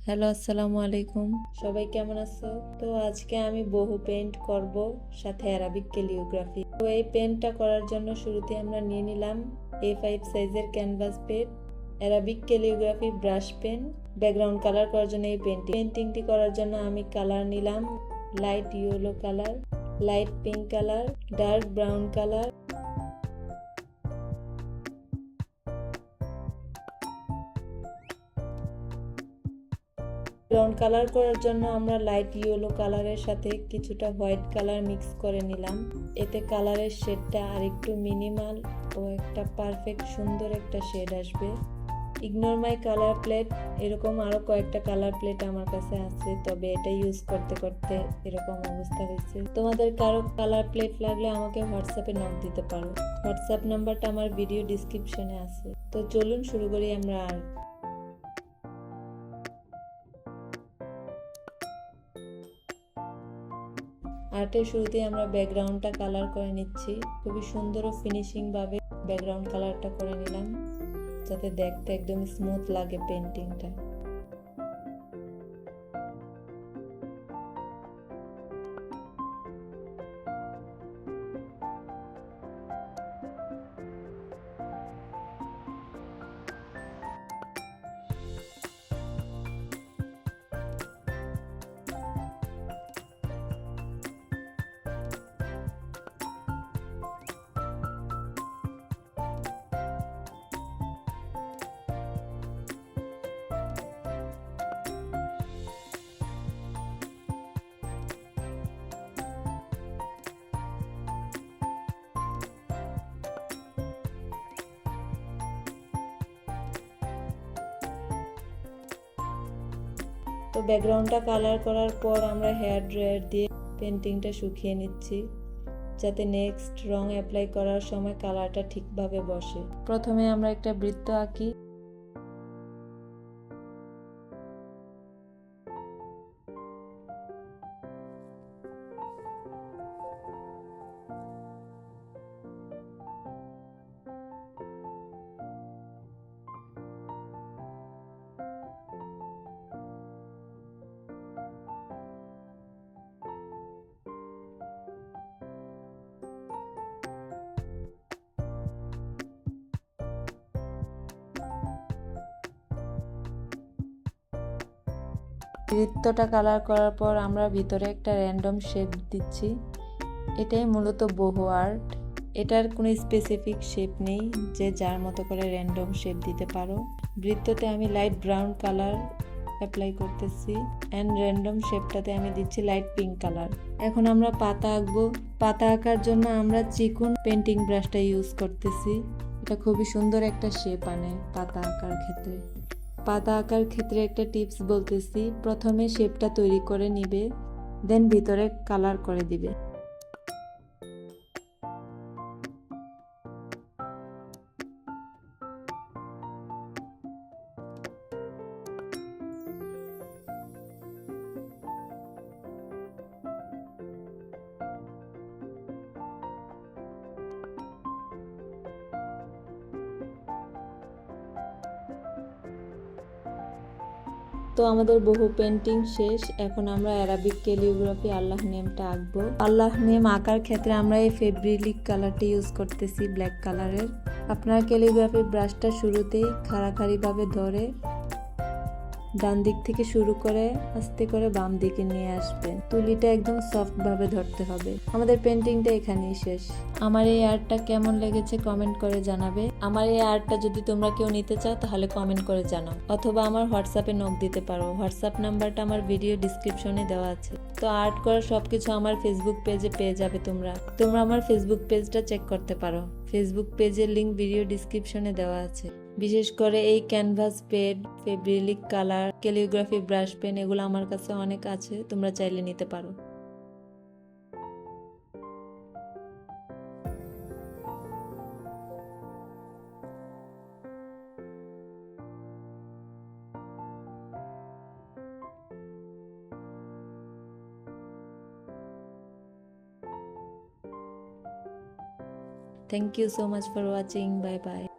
Hello, আসসালামু আলাইকুম। সবাই কেমন আছো? তো আজকে আমি বহু পেইন্ট করব, সাথে অ্যারাবিক ক্যালিগ্রাফি। তো এই পেইন্টটা করার জন্য শুরুতে আমরা নিয়ে নিলাম A5 সাইজের canvas pen, arabic calligraphy brush pen, background colour করার জন্য এই পেন্টিংটি করার জন্য আমি কালার নিলাম light yellow colour, light pink colour, dark brown colour. Brown colour করার জন্য আমরা লাইট ইয়েলো কালারের সাথে কিছুটা হোয়াইট কালার মিক্স করে নিলাম। এতে কালারের শেডটা আরেকটু মিনিমাল ও একটা পারফেক্ট সুন্দর একটা শেড আসবে। ইগনোর মাই কালার প্লেট, এরকম আরো কয়েকটা কালার প্লেট আমার কাছে আছে, তবে এটা ইউজ করতে করতে এরকম অবস্থা হয়েছে। তোমাদের কারো কালার প্লেট লাগলে আমাকে হোয়াটসঅ্যাপে নক দিতে পারো। হোয়াটসঅ্যাপ নাম্বারটা আমার ভিডিও ডিসক্রিপশনে আছে। তো চলুন শুরু করি আমরা। আর্টের শুরুতে আমরা ব্যাকগ্রাউন্ডটা কালার করে নিচ্ছি। খুবই সুন্দর ও ফিনিশিং ভাবে ব্যাকগ্রাউন্ড কালারটা করে নিলাম, যাতে দেখতে একদম স্মুথ লাগে পেন্টিংটা। তো ব্যাকগ্রাউন্ডটা কালার করার পর আমরা হেয়ার ড্রায়ার দিয়ে পেন্টিংটা শুকিয়ে নিচ্ছি, যাতে নেক্সট রং অ্যাপ্লাই করার সময় কালারটা ঠিকভাবে বসে। প্রথমে আমরা একটা বৃত্ত আঁকি। বৃত্তটা কালার করার পর আমরা ভিতরে একটা র্যান্ডম শেপ দিচ্ছি। এটাই মূলত বহু আর্ট। এটার কোনো স্পেসিফিক শেপ নেই, যে যার মতো করে র্যান্ডম শেপ দিতে পারো। বৃত্ততে আমি লাইট ব্রাউন কালার অ্যাপ্লাই করতেছি অ্যান্ড র্যান্ডম শেপটাতে আমি দিচ্ছি লাইট পিঙ্ক কালার। এখন আমরা পাতা আঁকবো। পাতা আঁকার জন্য আমরা চিকুন পেন্টিং ব্রাশটা ইউজ করতেছি। এটা খুবই সুন্দর একটা শেপ আনে পাতা আঁকার ক্ষেত্রে। পাতা আঁকার ক্ষেত্রে একটা টিপস বলতেছি, প্রথমে শেপটা তৈরি করে নিবে, দেন ভিতরে কালার করে দিবে। তো আমাদের বহু পেন্টিং শেষ। এখন আমরা অ্যারাবিক ক্যালিগ্রাফি আল্লাহ নেমটা আঁকবো। আল্লাহ নেম আঁকার ক্ষেত্রে আমরা এই ফেব্রিলিক কালারটি ইউজ করতেছি, ব্ল্যাক কালারের। আপনার ক্যালিগ্রাফি ব্রাশটা শুরুতেই খাড়াখাড়ি ভাবে ধরে ডান দিক থেকে শুরু করে আস্তে করে বাম দিকে নিয়ে আসবেন। তুলিটা একদম সফট ভাবে ধরতে হবে। আমাদের পেন্টিংটা এখানেই শেষ। আমার এই আর্টটা কেমন লেগেছে কমেন্ট করে জানাবে। আমার এই আর্টটা যদি তোমরা কেউ নিতে চাও তাহলে কমেন্ট করে জানাও, অথবা আমার হোয়াটসঅ্যাপে নক দিতে পারো। হোয়াটসঅ্যাপ নাম্বারটা আমার ভিডিও ডিসক্রিপশনে দেওয়া আছে। তো আর্ট করার সবকিছু আমার ফেসবুক পেজে পেয়ে যাবে। তোমরা আমার ফেসবুক পেজটা চেক করতে পারো। ফেসবুক পেজের লিংক ভিডিও ডিসক্রিপশনে দেওয়া আছে। বিশেষ করে এই ক্যানভাস পেন, ফেব্রিলিক কালার, ক্যালিগ্রাফি ব্রাশ পেন, এগুলো আমার কাছে অনেক আছে, তোমরা চাইলে নিতে পারো। Thank you so much for watching. Bye bye.